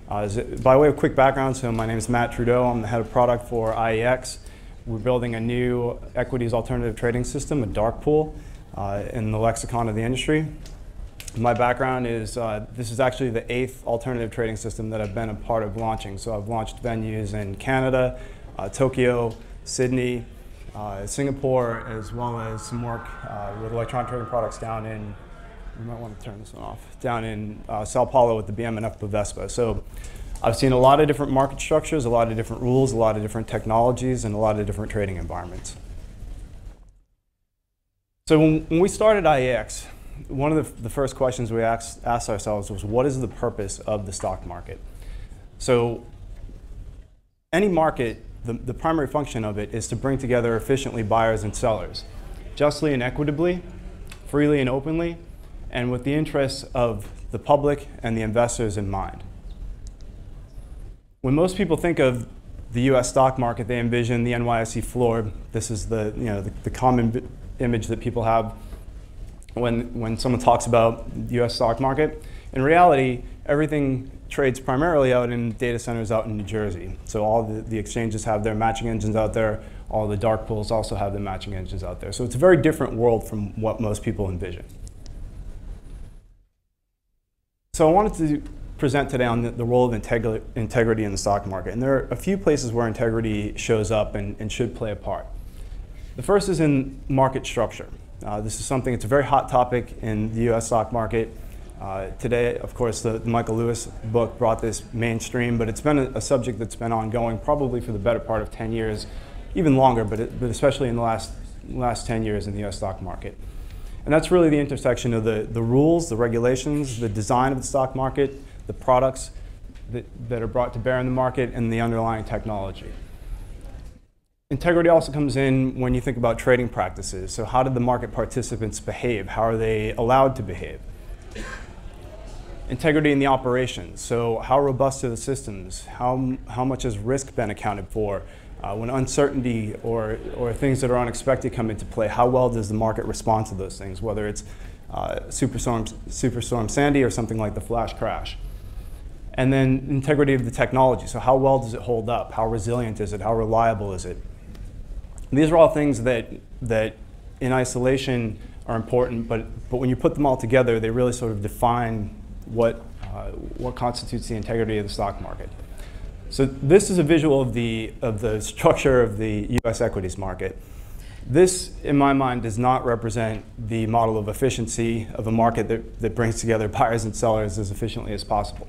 By way of quick background, so my name is Matt Trudeau. I'm the head of product for IEX. We're building a new equities alternative trading system, a dark pool, in the lexicon of the industry. My background is, this is actually the 8th alternative trading system that I've been a part of launching. So I've launched venues in Canada, Tokyo, Sydney, Singapore, as well as some work with electronic trading products down in, you might want to turn this one off, down in Sao Paulo with the BM&F Bovespa. So I've seen a lot of different market structures, a lot of different rules, a lot of different technologies, and a lot of different trading environments. So when we started IEX, one of the first questions we asked ourselves was, what is the purpose of the stock market? So any market, the primary function of it is to bring together efficiently buyers and sellers, justly and equitably, freely and openly, and with the interests of the public and the investors in mind. When most people think of the US stock market, they envision the NYSE floor. This is the common image that people have when someone talks about the US stock market. In reality, everything trades primarily out in data centers out in New Jersey. So all the exchanges have their matching engines out there. All the dark pools also have their matching engines out there. So it's a very different world from what most people envision. So I wanted to present today on the role of integrity in the stock market. And there are a few places where integrity shows up and should play a part. The first is in market structure. This is something, it's a very hot topic in the US stock market. Today, of course, the Michael Lewis book brought this mainstream, but it's been a subject that's been ongoing probably for the better part of 10 years, even longer, but especially in the last 10 years in the US stock market. And that's really the intersection of the rules, the regulations, the design of the stock market, the products that are brought to bear in the market, and the underlying technology. Integrity also comes in when you think about trading practices. So how did the market participants behave? How are they allowed to behave? Integrity in the operations. So how robust are the systems? How much has risk been accounted for? When uncertainty or things that are unexpected come into play, how well does the market respond to those things, whether it's Superstorm Sandy or something like the flash crash? And then integrity of the technology. So how well does it hold up? How resilient is it? How reliable is it? These are all things that in isolation are important, but when you put them all together, they really sort of define what constitutes the integrity of the stock market. So this is a visual of the structure of the US equities market. This, in my mind, does not represent the model of efficiency of a market that brings together buyers and sellers as efficiently as possible.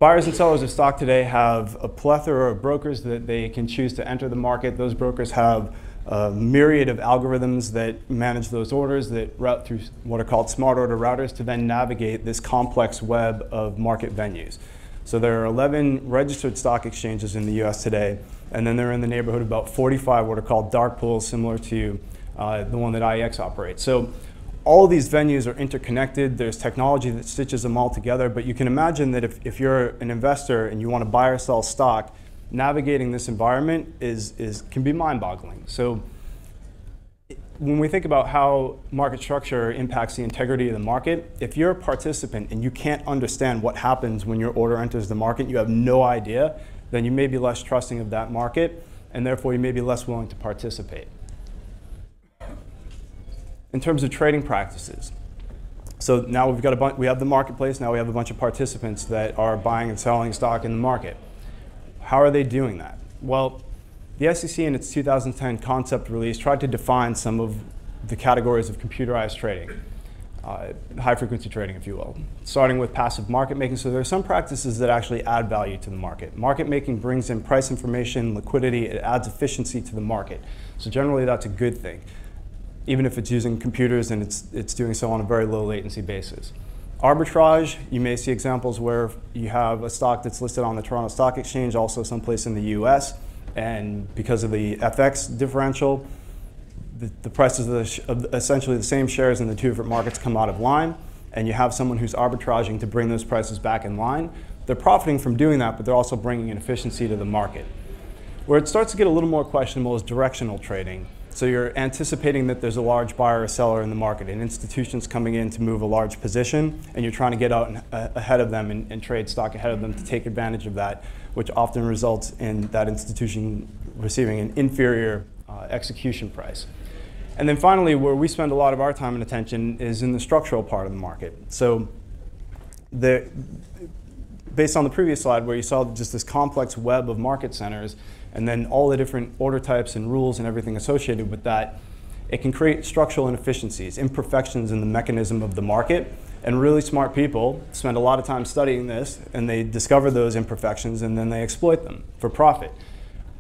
Buyers and sellers of stock today have a plethora of brokers that they can choose to enter the market. Those brokers have a myriad of algorithms that manage those orders that route through what are called smart order routers to then navigate this complex web of market venues. So there are 11 registered stock exchanges in the US today, and then they're in the neighborhood of about 45 what are called dark pools, similar to the one that IEX operates. So all of these venues are interconnected. There's technology that stitches them all together, but you can imagine that if you're an investor and you want to buy or sell stock, navigating this environment can be mind-boggling. So when we think about how market structure impacts the integrity of the market, if you're a participant and you can't understand what happens when your order enters the market, you have no idea, then you may be less trusting of that market, and therefore you may be less willing to participate. In terms of trading practices, so now we have the marketplace, now we have a bunch of participants that are buying and selling stock in the market. How are they doing that? Well, the SEC in its 2010 concept release tried to define some of the categories of computerized trading, high-frequency trading, if you will, starting with passive market making. So there are some practices that actually add value to the market. Market making brings in price information, liquidity, it adds efficiency to the market. So generally that's a good thing, even if it's using computers and it's doing so on a very low latency basis. Arbitrage, you may see examples where you have a stock that's listed on the Toronto Stock Exchange, also someplace in the US, and because of the FX differential, the prices of essentially the same shares in the two different markets come out of line, and you have someone who's arbitraging to bring those prices back in line. They're profiting from doing that, but they're also bringing in efficiency to the market. Where it starts to get a little more questionable is directional trading. So you're anticipating that there's a large buyer or seller in the market, and institutions coming in to move a large position, and you're trying to get out ahead of them and trade stock ahead of them to take advantage of that, which often results in that institution receiving an inferior execution price. And then finally, where we spend a lot of our time and attention is in the structural part of the market. So based on the previous slide where you saw just this complex web of market centers and then all the different order types and rules and everything associated with that, it can create structural inefficiencies, imperfections in the mechanism of the market. And really smart people spend a lot of time studying this, and they discover those imperfections and then they exploit them for profit.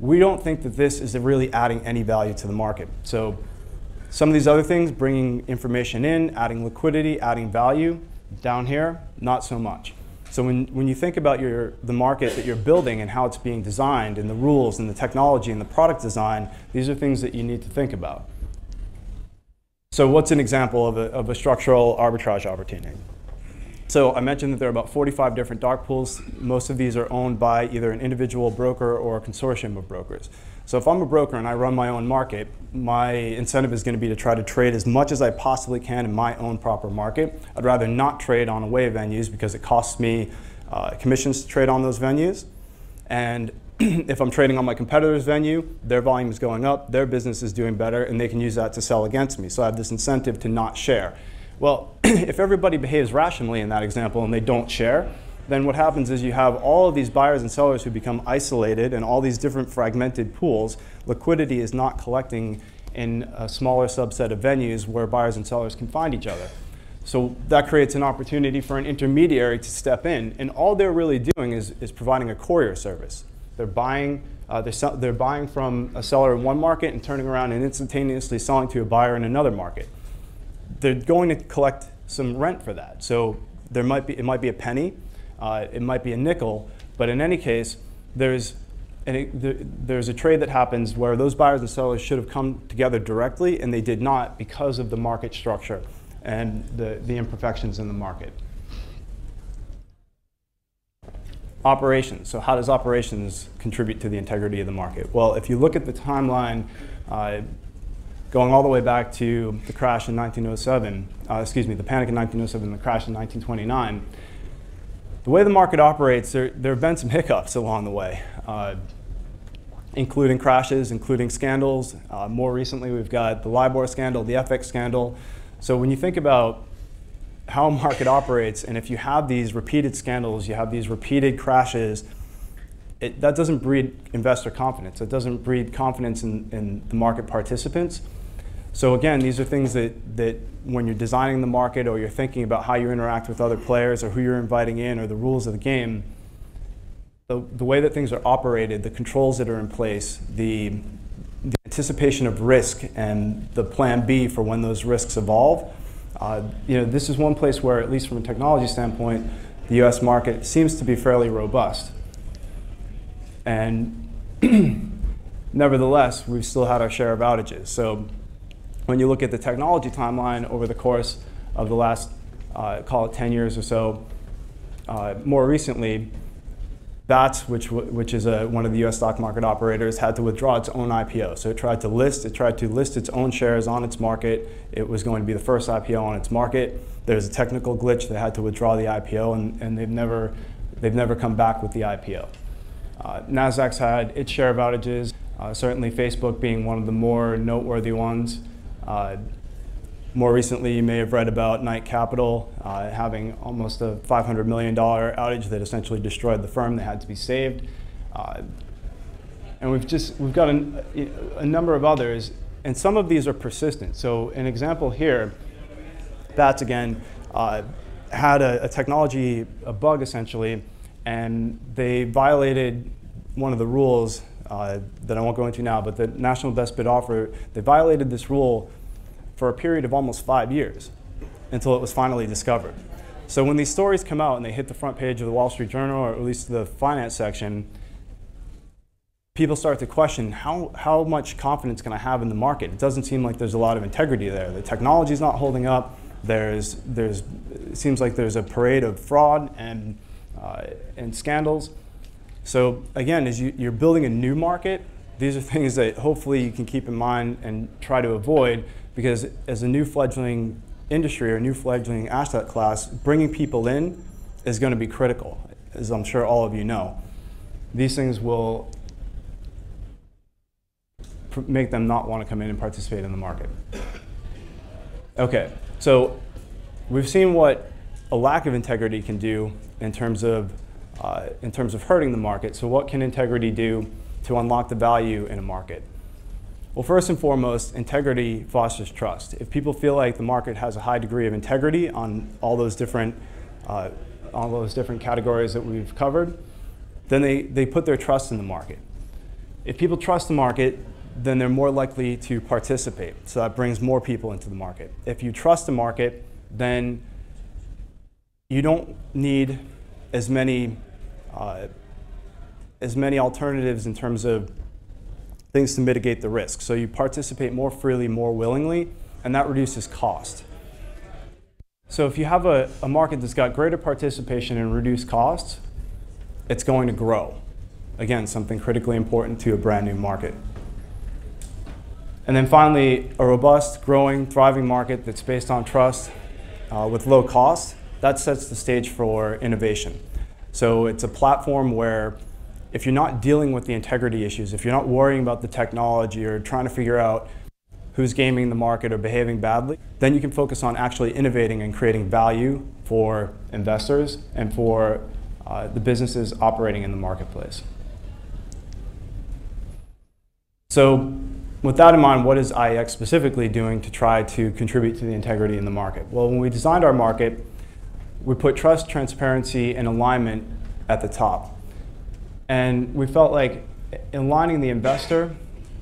We don't think that this is really adding any value to the market. So some of these other things, bringing information in, adding liquidity, adding value, down here, not so much. So when you think about the market that you're building and how it's being designed and the rules and the technology and the product design, these are things that you need to think about. So what's an example of a structural arbitrage opportunity? So I mentioned that there are about 45 different dark pools. Most of these are owned by either an individual broker or a consortium of brokers. So if I'm a broker and I run my own market, my incentive is going to be to try to trade as much as I possibly can in my own proper market. I'd rather not trade on away venues because it costs me commissions to trade on those venues. And if I'm trading on my competitor's venue, their volume is going up, their business is doing better, and they can use that to sell against me. So I have this incentive to not share. Well, if everybody behaves rationally in that example and they don't share, then what happens is you have all of these buyers and sellers who become isolated and all these different fragmented pools. Liquidity is not collecting in a smaller subset of venues where buyers and sellers can find each other. So that creates an opportunity for an intermediary to step in, and all they're really doing is providing a courier service. They're buying from a seller in one market and turning around and instantaneously selling to a buyer in another market. They're going to collect some rent for that. So it might be a penny, it might be a nickel, but in any case, there's a trade that happens where those buyers and sellers should have come together directly, and they did not because of the market structure and the imperfections in the market. Operations. So how does operations contribute to the integrity of the market? Well, if you look at the timeline going all the way back to the crash in 1907, the panic in 1907 and the crash in 1929, the way the market operates, there have been some hiccups along the way, including crashes, including scandals. More recently, we've got the LIBOR scandal, the FX scandal. So when you think about how a market operates, and if you have these repeated scandals, you have these repeated crashes, that doesn't breed investor confidence. It doesn't breed confidence in the market participants. So again, these are things that when you're designing the market or you're thinking about how you interact with other players or who you're inviting in or the rules of the game, the way that things are operated, the controls that are in place, the anticipation of risk and the plan B for when those risks evolve, this is one place where, at least from a technology standpoint, the US market seems to be fairly robust. And nevertheless, we've still had our share of outages. So when you look at the technology timeline over the course of the last, call it 10 years or so, more recently, BATS, which is one of the US stock market operators, had to withdraw its own IPO. So it tried to list its own shares on its market. It was going to be the first IPO on its market. There's a technical glitch. They had to withdraw the IPO, and they've never come back with the IPO. NASDAQ's had its share of outages, certainly Facebook being one of the more noteworthy ones. More recently, you may have read about Knight Capital having almost a $500 million outage that essentially destroyed the firm. They had to be saved. And we've got a number of others, and some of these are persistent. So an example here, BATS again, had a technology, a bug essentially, and they violated one of the rules that I won't go into now, but the national best bid offer, they violated this rule for a period of almost 5 years until it was finally discovered. So when these stories come out and they hit the front page of the Wall Street Journal, or at least the finance section, people start to question, how much confidence can I have in the market? It doesn't seem like there's a lot of integrity there. The technology's not holding up. It seems like there's a parade of fraud and scandals. So again, as you're building a new market, these are things that hopefully you can keep in mind and try to avoid, because as a new fledgling industry or new fledgling asset class, bringing people in is going to be critical, as I'm sure all of you know. These things will make them not want to come in and participate in the market. Okay, so we've seen what a lack of integrity can do in terms of hurting the market. So what can integrity do to unlock the value in a market? Well, first and foremost, integrity fosters trust. If people feel like the market has a high degree of integrity on all those different categories that we've covered, then they put their trust in the market. If people trust the market, then they're more likely to participate. So that brings more people into the market. If you trust the market, then you don't need as many alternatives in terms of things to mitigate the risk. So you participate more freely, more willingly, and that reduces cost. So if you have a market that's got greater participation and reduced costs, it's going to grow. Again, something critically important to a brand new market. And then finally, a robust, growing, thriving market that's based on trust with low cost, that sets the stage for innovation. So it's a platform where if you're not dealing with the integrity issues, if you're not worrying about the technology or trying to figure out who's gaming the market or behaving badly, then you can focus on actually innovating and creating value for investors and for the businesses operating in the marketplace. So with that in mind, what is IEX specifically doing to try to contribute to the integrity in the market? Well, when we designed our market, we put trust, transparency, and alignment at the top. And we felt like aligning the investor,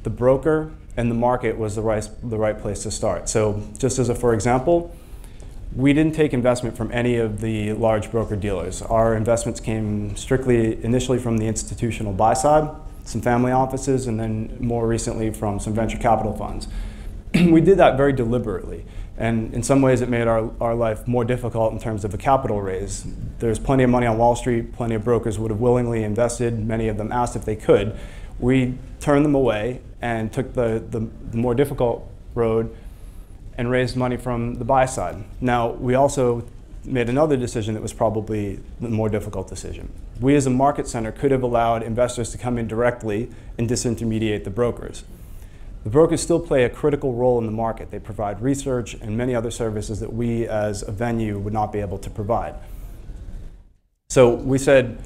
the broker, and the market was the right place to start. So just as a for example, we didn't take investment from any of the large broker dealers. Our investments came strictly initially from the institutional buy side, some family offices, and then more recently from some venture capital funds. We did that very deliberately. And in some ways it made our life more difficult in terms of a capital raise. There's plenty of money on Wall Street, plenty of brokers would have willingly invested, many of them asked if they could. We turned them away and took the more difficult road and raised money from the buy side. Now, we also made another decision that was probably the more difficult decision. We as a market center could have allowed investors to come in directly and disintermediate the brokers. The brokers still play a critical role in the market. They provide research and many other services that we as a venue would not be able to provide. So we said,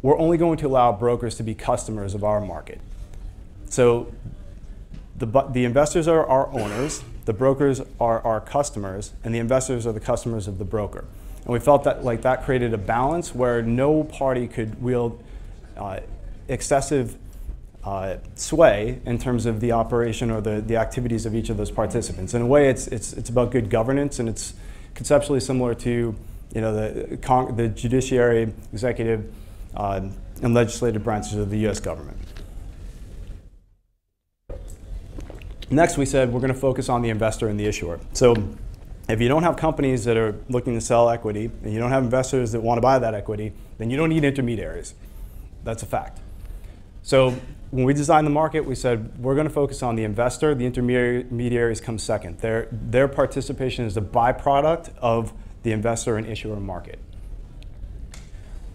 we're only going to allow brokers to be customers of our market. So the investors are our owners, the brokers are our customers, and the investors are the customers of the broker. And we felt that that created a balance where no party could wield excessive sway in terms of the operation or the activities of each of those participants. In a way, it's about good governance, and it's conceptually similar to the judiciary, executive, and legislative branches of the U.S. government. Next, we said we're going to focus on the investor and the issuer. So if you don't have companies that are looking to sell equity, and you don't have investors that want to buy that equity, then you don't need intermediaries. That's a fact. So when we designed the market, we said we're going to focus on the investor. The intermediaries come second. Their participation is a byproduct of the investor and issuer market.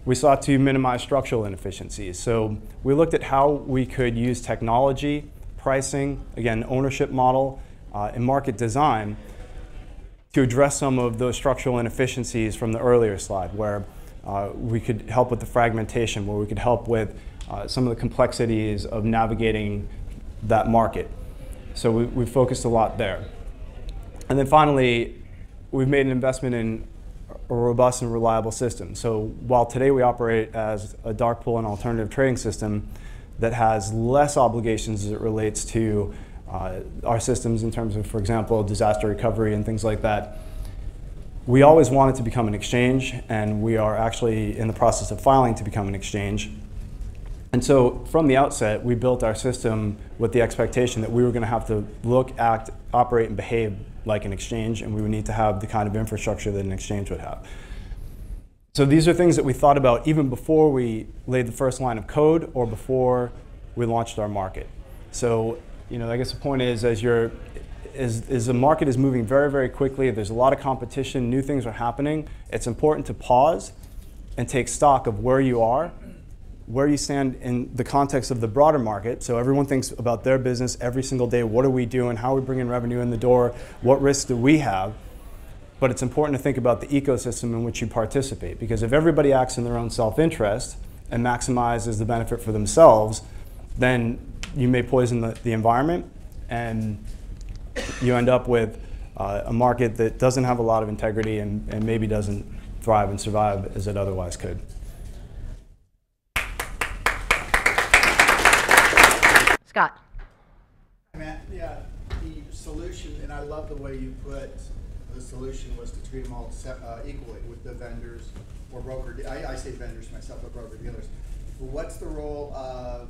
We sought to minimize structural inefficiencies. So we looked at how we could use technology, pricing, again, ownership model, and market design to address some of those structural inefficiencies from the earlier slide, where we could help with the fragmentation, where we could help with some of the complexities of navigating that market. So we focused a lot there. And then finally, we've made an investment in a robust and reliable system. So while today we operate as a dark pool and alternative trading system that has less obligations as it relates to our systems in terms of, for example, disaster recovery and things like that, we always wanted to become an exchange, and we are actually in the process of filing to become an exchange. And so from the outset, we built our system with the expectation that we were going to have to look, act, operate, and behave like an exchange, and we would need to have the kind of infrastructure that an exchange would have. So these are things that we thought about even before we laid the first line of code or before we launched our market. So, I guess the point is, as the market is moving very, very quickly, there's a lot of competition, new things are happening, it's important to pause and take stock of where you are, where you stand in the context of the broader market. So everyone thinks about their business every single day. What are we doing? How are we bringing revenue in the door? What risks do we have? But it's important to think about the ecosystem in which you participate, because if everybody acts in their own self-interest and maximizes the benefit for themselves, then you may poison the environment, and you end up with a market that doesn't have a lot of integrity and maybe doesn't thrive and survive as it otherwise could. Scott. Matt, yeah, the solution, and I love the way you put the solution was to treat them all equally with the vendors or broker. I say vendors myself, but broker dealers. But what's the role of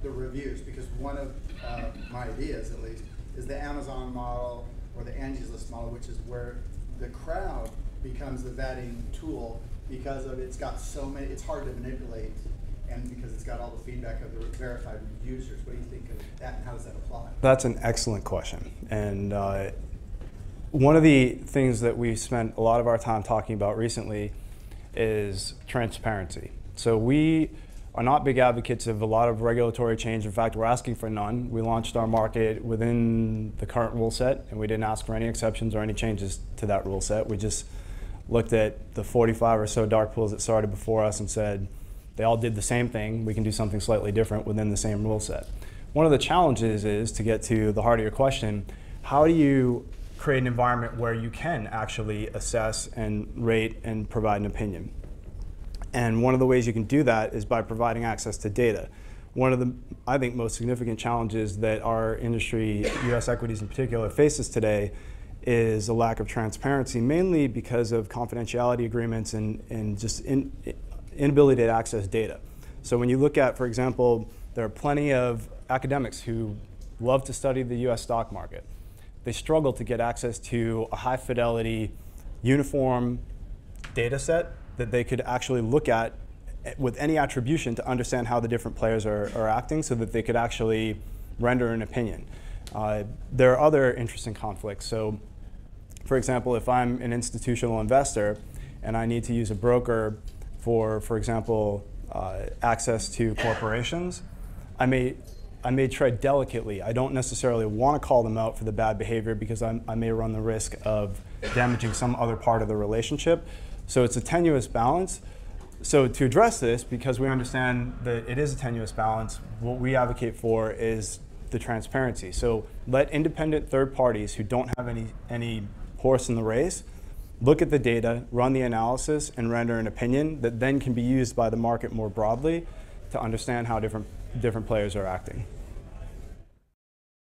the reviews? Because one of my ideas, at least, is the Amazon model or the Angie's List model, which is where the crowd becomes the vetting tool because of it's got so many. It's hard to manipulate. And because it's got all the feedback of the verified users. What do you think of that, and how does that apply? That's an excellent question. And one of the things that we spent a lot of our time talking about recently is transparency. So we are not big advocates of a lot of regulatory change. In fact, we're asking for none. We launched our market within the current rule set, and we didn't ask for any exceptions or any changes to that rule set. We just looked at the 45 or so dark pools that started before us and said, they all did the same thing. We can do something slightly different within the same rule set. One of the challenges is, to get to the heart of your question, how do you create an environment where you can actually assess and rate and provide an opinion? And one of the ways you can do that is by providing access to data. One of the, I think, most significant challenges that our industry, US equities in particular, faces today is a lack of transparency, mainly because of confidentiality agreements and just inability to access data. So when you look at, for example, there are plenty of academics who love to study the US stock market. They struggle to get access to a high fidelity, uniform data set that they could actually look at with any attribution to understand how the different players are acting, so that they could actually render an opinion. There are other interesting conflicts. So, for example, if I'm an institutional investor and I need to use a broker for example, access to corporations, I may tread delicately. I don't necessarily want to call them out for the bad behavior because I may run the risk of damaging some other part of the relationship. So it's a tenuous balance. So to address this, because we understand that it is a tenuous balance, what we advocate for is the transparency. So let independent third parties who don't have any horse in the race look at the data, run the analysis, and render an opinion that then can be used by the market more broadly to understand how different players are acting.